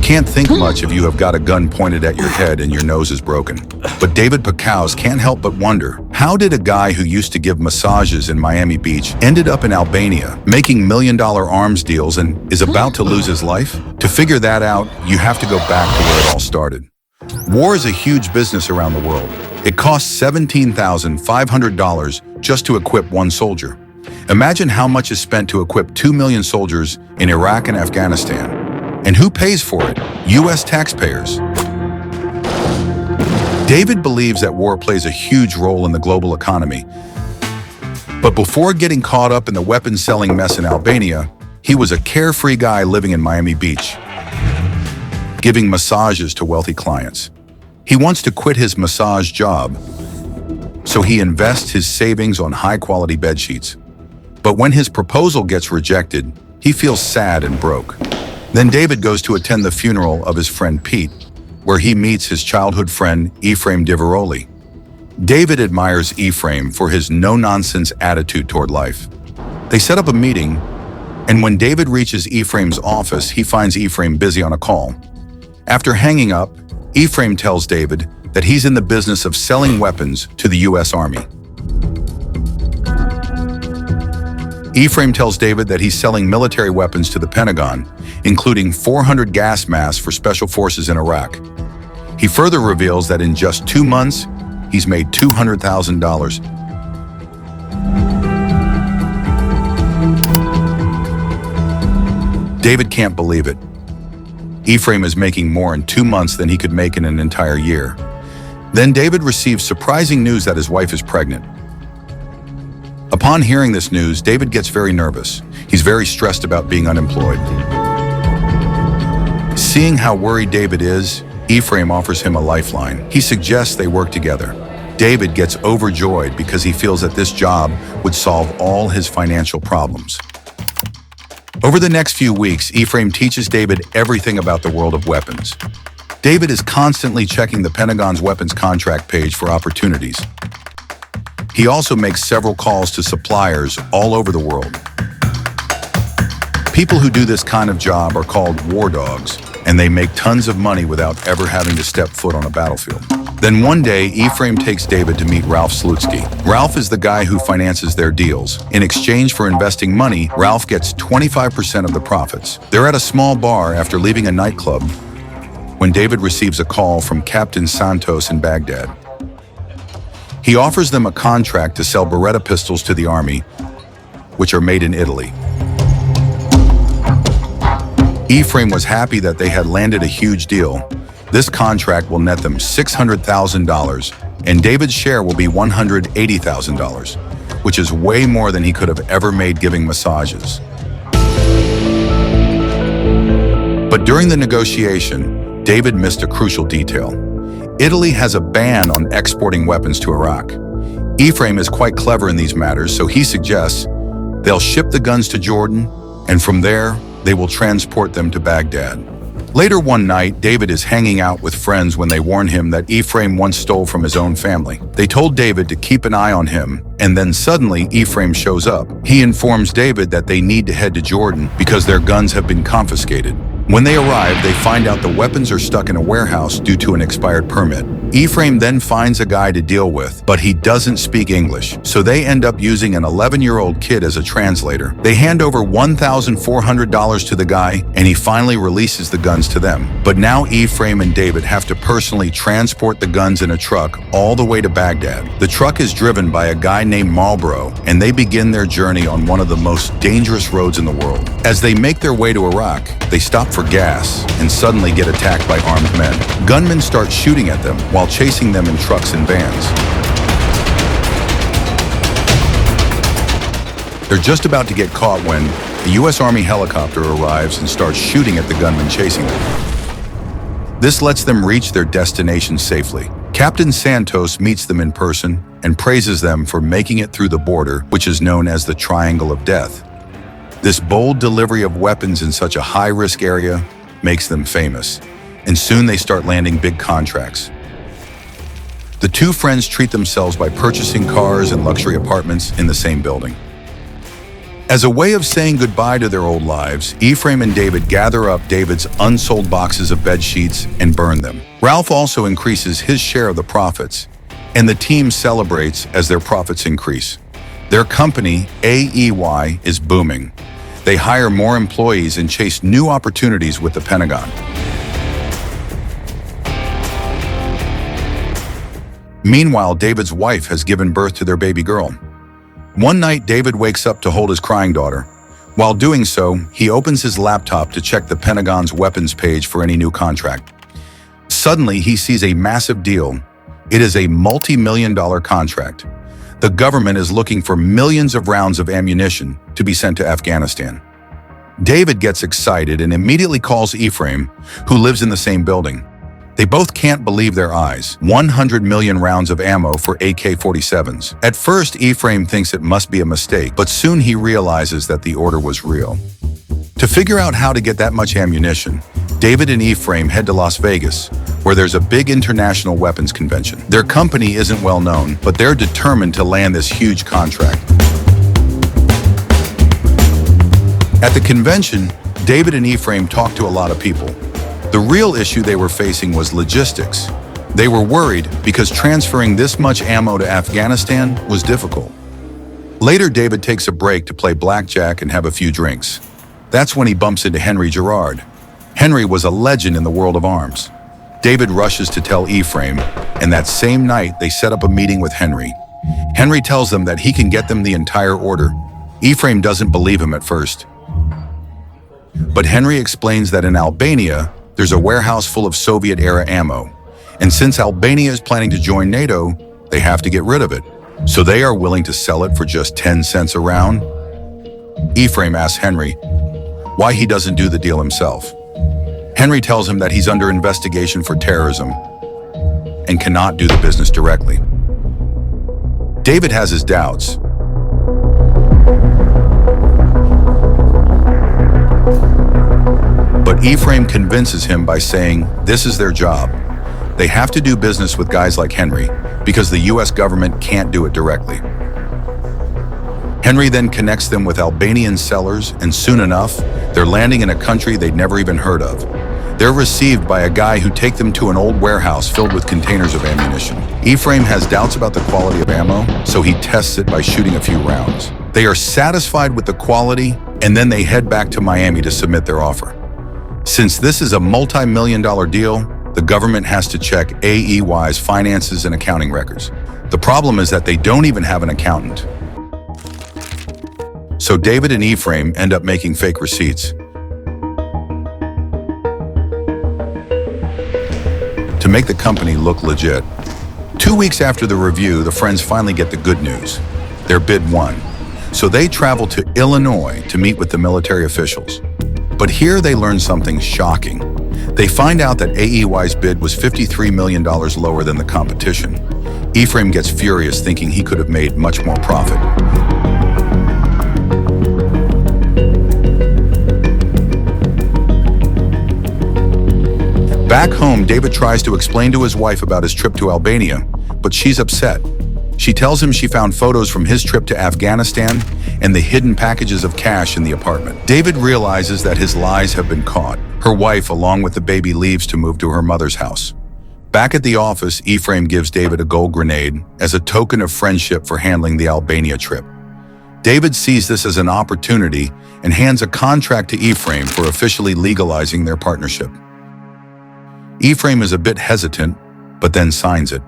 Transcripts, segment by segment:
can't think much if you have got a gun pointed at your head and your nose is broken. But David Packouz can't help but wonder, how did a guy who used to give massages in Miami Beach ended up in Albania, making million-dollar arms deals and is about to lose his life? To figure that out, you have to go back to where it all started. War is a huge business around the world. It costs $17,500 just to equip one soldier. Imagine how much is spent to equip 2 million soldiers in Iraq and Afghanistan. And who pays for it? U.S. taxpayers. David believes that war plays a huge role in the global economy. But before getting caught up in the weapons-selling mess in Albania, he was a carefree guy living in Miami Beach, giving massages to wealthy clients. He wants to quit his massage job, so he invests his savings on high-quality bedsheets. But when his proposal gets rejected, he feels sad and broke. Then David goes to attend the funeral of his friend Pete, where he meets his childhood friend Ephraim Diveroli. David admires Ephraim for his no-nonsense attitude toward life. They set up a meeting, and when David reaches Ephraim's office, he finds Ephraim busy on a call. After hanging up, Ephraim tells David that he's in the business of selling weapons to the U.S. Army. Ephraim tells David that he's selling military weapons to the Pentagon, including 400 gas masks for special forces in Iraq. He further reveals that in just 2 months, he's made $200,000. David can't believe it. Ephraim is making more in 2 months than he could make in an entire year. Then David receives surprising news that his wife is pregnant. Upon hearing this news, David gets very nervous. He's very stressed about being unemployed. Seeing how worried David is, Ephraim offers him a lifeline. He suggests they work together. David gets overjoyed because he feels that this job would solve all his financial problems. Over the next few weeks, Ephraim teaches David everything about the world of weapons. David is constantly checking the Pentagon's weapons contract page for opportunities. He also makes several calls to suppliers all over the world. People who do this kind of job are called war dogs, and they make tons of money without ever having to step foot on a battlefield. Then one day, Ephraim takes David to meet Ralph Slutsky. Ralph is the guy who finances their deals. In exchange for investing money, Ralph gets 25% of the profits. They're at a small bar after leaving a nightclub when David receives a call from Captain Santos in Baghdad. He offers them a contract to sell Beretta pistols to the army, which are made in Italy. Ephraim was happy that they had landed a huge deal. This contract will net them $600,000, and David's share will be $180,000, which is way more than he could have ever made giving massages. But during the negotiation, David missed a crucial detail. Italy has a ban on exporting weapons to Iraq. Ephraim is quite clever in these matters, so he suggests they'll ship the guns to Jordan, and from there, they will transport them to Baghdad. Later one night, David is hanging out with friends when they warn him that Ephraim once stole from his own family. They told David to keep an eye on him, and then suddenly Ephraim shows up. He informs David that they need to head to Jordan because their guns have been confiscated. When they arrive, they find out the weapons are stuck in a warehouse due to an expired permit. Ephraim then finds a guy to deal with, but he doesn't speak English, so they end up using an 11-year-old kid as a translator. They hand over $1,400 to the guy, and he finally releases the guns to them. But now Ephraim and David have to personally transport the guns in a truck all the way to Baghdad. The truck is driven by a guy named Marlboro, and they begin their journey on one of the most dangerous roads in the world. As they make their way to Iraq, they stop for gas and suddenly get attacked by armed men. Gunmen start shooting at them while chasing them in trucks and vans. They're just about to get caught when the U.S. Army helicopter arrives and starts shooting at the gunmen chasing them. This lets them reach their destination safely. Captain Santos meets them in person and praises them for making it through the border, which is known as the Triangle of Death. This bold delivery of weapons in such a high-risk area makes them famous, and soon they start landing big contracts. The two friends treat themselves by purchasing cars and luxury apartments in the same building. As a way of saying goodbye to their old lives, Ephraim and David gather up David's unsold boxes of bed sheets and burn them. Ralph also increases his share of the profits, and the team celebrates as their profits increase. Their company, AEY, is booming. They hire more employees and chase new opportunities with the Pentagon. Meanwhile, David's wife has given birth to their baby girl. One night, David wakes up to hold his crying daughter. While doing so, he opens his laptop to check the Pentagon's weapons page for any new contract. Suddenly, he sees a massive deal. It is a multi-million-dollar contract. The government is looking for millions of rounds of ammunition to be sent to Afghanistan. David gets excited and immediately calls Ephraim, who lives in the same building. They both can't believe their eyes. 100 million rounds of ammo for AK-47s. At first, Ephraim thinks it must be a mistake, but soon he realizes that the order was real. To figure out how to get that much ammunition, David and Ephraim head to Las Vegas, where there's a big international weapons convention. Their company isn't well known, but they're determined to land this huge contract. At the convention, David and Ephraim talk to a lot of people. The real issue they were facing was logistics. They were worried because transferring this much ammo to Afghanistan was difficult. Later, David takes a break to play blackjack and have a few drinks. That's when he bumps into Henry Gerard. Henry was a legend in the world of arms. David rushes to tell Ephraim, and that same night they set up a meeting with Henry. Henry tells them that he can get them the entire order. Ephraim doesn't believe him at first. But Henry explains that in Albania, there's a warehouse full of Soviet-era ammo, and since Albania is planning to join NATO, they have to get rid of it. So they are willing to sell it for just 10 cents a round. Ephraim asks Henry why he doesn't do the deal himself. Henry tells him that he's under investigation for terrorism and cannot do the business directly. David has his doubts. But Ephraim convinces him by saying this is their job. They have to do business with guys like Henry because the US government can't do it directly. Henry then connects them with Albanian sellers, and soon enough, they're landing in a country they'd never even heard of. They're received by a guy who takes them to an old warehouse filled with containers of ammunition. Ephraim has doubts about the quality of ammo, so he tests it by shooting a few rounds. They are satisfied with the quality, and then they head back to Miami to submit their offer. Since this is a multi-million-dollar deal, the government has to check AEY's finances and accounting records. The problem is that they don't even have an accountant. So David and Ephraim end up making fake receipts. To make the company look legit. 2 weeks after the review, the friends finally get the good news. Their bid won. So they travel to Illinois to meet with the military officials. But here they learn something shocking. They find out that AEY's bid was $53 million lower than the competition. Ephraim gets furious, thinking he could have made much more profit. Back home, David tries to explain to his wife about his trip to Albania, but she's upset. She tells him she found photos from his trip to Afghanistan and the hidden packages of cash in the apartment. David realizes that his lies have been caught. Her wife, along with the baby, leaves to move to her mother's house. Back at the office, Ephraim gives David a gold grenade as a token of friendship for handling the Albania trip. David sees this as an opportunity and hands a contract to Ephraim for officially legalizing their partnership. Ephraim is a bit hesitant, but then signs it.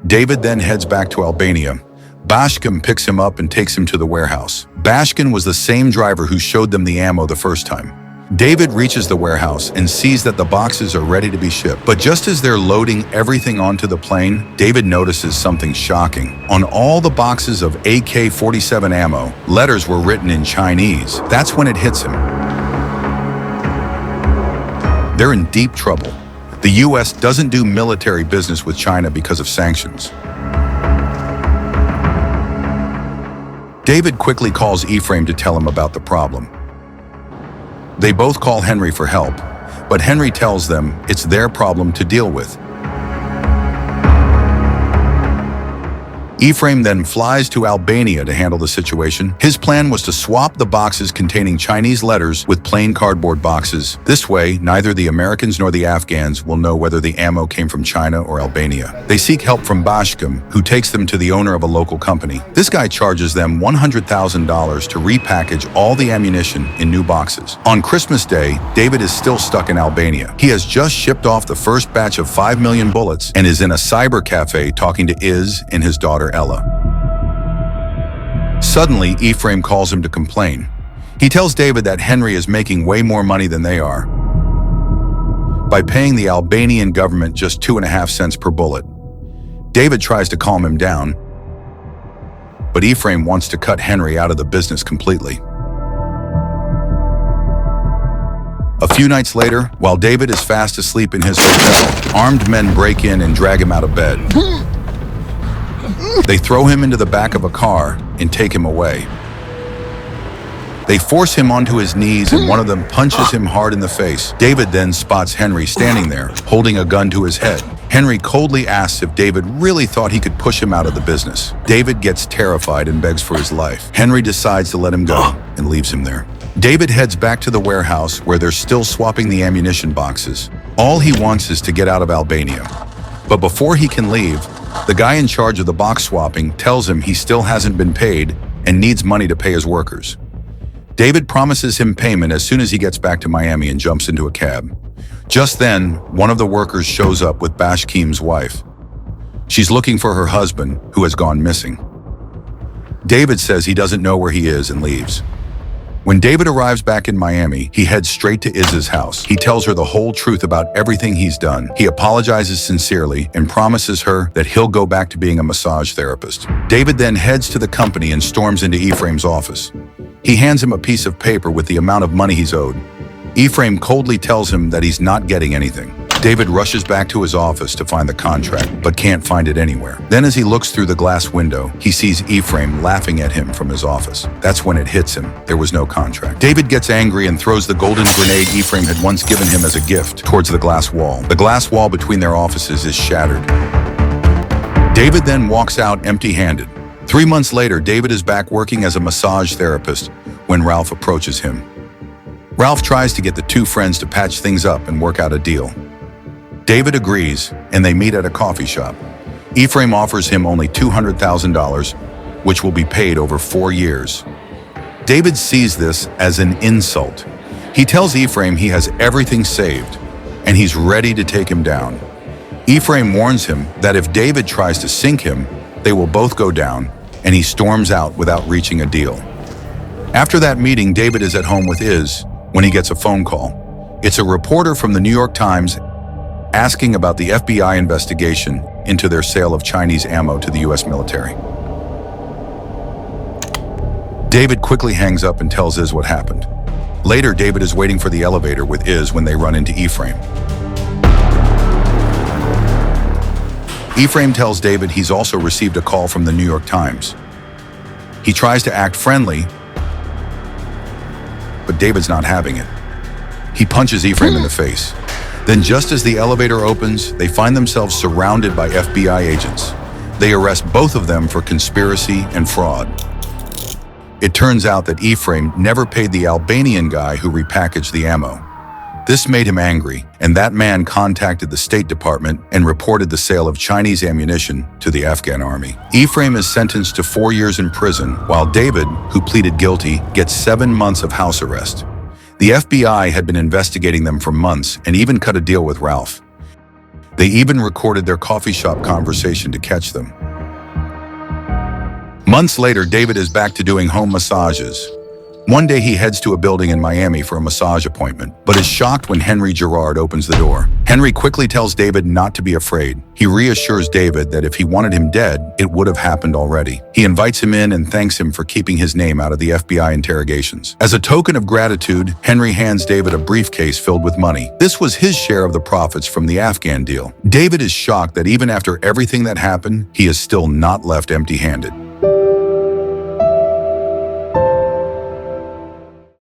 David then heads back to Albania. Bashkim picks him up and takes him to the warehouse. Bashkim was the same driver who showed them the ammo the first time. David reaches the warehouse and sees that the boxes are ready to be shipped. But just as they're loading everything onto the plane, David notices something shocking. On all the boxes of AK-47 ammo, letters were written in Chinese. That's when it hits him. They're in deep trouble. The US doesn't do military business with China because of sanctions. David quickly calls Ephraim to tell him about the problem. They both call Henry for help, but Henry tells them it's their problem to deal with. Ephraim then flies to Albania to handle the situation. His plan was to swap the boxes containing Chinese letters with plain cardboard boxes. This way, neither the Americans nor the Afghans will know whether the ammo came from China or Albania. They seek help from Bashkim, who takes them to the owner of a local company. This guy charges them $100,000 to repackage all the ammunition in new boxes. On Christmas Day, David is still stuck in Albania. He has just shipped off the first batch of 5 million bullets and is in a cyber cafe talking to Iz and his daughter Ella. Suddenly, Ephraim calls him to complain. He tells David that Henry is making way more money than they are by paying the Albanian government just 2.5 cents per bullet. David tries to calm him down, but Ephraim wants to cut Henry out of the business completely. A few nights later, while David is fast asleep in his hotel, armed men break in and drag him out of bed. They throw him into the back of a car and take him away. They force him onto his knees and one of them punches him hard in the face. David then spots Henry standing there, holding a gun to his head. Henry coldly asks if David really thought he could push him out of the business. David gets terrified and begs for his life. Henry decides to let him go and leaves him there. David heads back to the warehouse where they're still swapping the ammunition boxes. All he wants is to get out of Albania. But before he can leave, the guy in charge of the box swapping tells him he still hasn't been paid and needs money to pay his workers. David promises him payment as soon as he gets back to Miami and jumps into a cab. Just then, one of the workers shows up with Bashkim's wife. She's looking for her husband, who has gone missing. David says he doesn't know where he is and leaves. When David arrives back in Miami, he heads straight to Iz's house. He tells her the whole truth about everything he's done. He apologizes sincerely and promises her that he'll go back to being a massage therapist. David then heads to the company and storms into Ephraim's office. He hands him a piece of paper with the amount of money he's owed. Ephraim coldly tells him that he's not getting anything. David rushes back to his office to find the contract, but can't find it anywhere. Then as he looks through the glass window, he sees Ephraim laughing at him from his office. That's when it hits him. There was no contract. David gets angry and throws the golden grenade Ephraim had once given him as a gift towards the glass wall. The glass wall between their offices is shattered. David then walks out empty-handed. 3 months later, David is back working as a massage therapist when Ralph approaches him. Ralph tries to get the two friends to patch things up and work out a deal. David agrees, and they meet at a coffee shop. Ephraim offers him only $200,000, which will be paid over 4 years. David sees this as an insult. He tells Ephraim he has everything saved, and he's ready to take him down. Ephraim warns him that if David tries to sink him, they will both go down, and he storms out without reaching a deal. After that meeting, David is at home with Iz when he gets a phone call. It's a reporter from the New York Times asking about the FBI investigation into their sale of Chinese ammo to the US military. David quickly hangs up and tells Iz what happened. Later, David is waiting for the elevator with Iz when they run into Ephraim. Ephraim tells David he's also received a call from the New York Times. He tries to act friendly, but David's not having it. He punches Ephraim in the face. Then just as the elevator opens, they find themselves surrounded by FBI agents. They arrest both of them for conspiracy and fraud. It turns out that Ephraim never paid the Albanian guy who repackaged the ammo. This made him angry, and that man contacted the State Department and reported the sale of Chinese ammunition to the Afghan army. Ephraim is sentenced to 4 years in prison, while David, who pleaded guilty, gets 7 months of house arrest. The FBI had been investigating them for months and even cut a deal with Ralph. They even recorded their coffee shop conversation to catch them. Months later, David is back to doing home massages. One day he heads to a building in Miami for a massage appointment, but is shocked when Henry Gerard opens the door. Henry quickly tells David not to be afraid. He reassures David that if he wanted him dead, it would have happened already. He invites him in and thanks him for keeping his name out of the FBI interrogations. As a token of gratitude, Henry hands David a briefcase filled with money. This was his share of the profits from the Afghan deal. David is shocked that even after everything that happened, he is still not left empty-handed.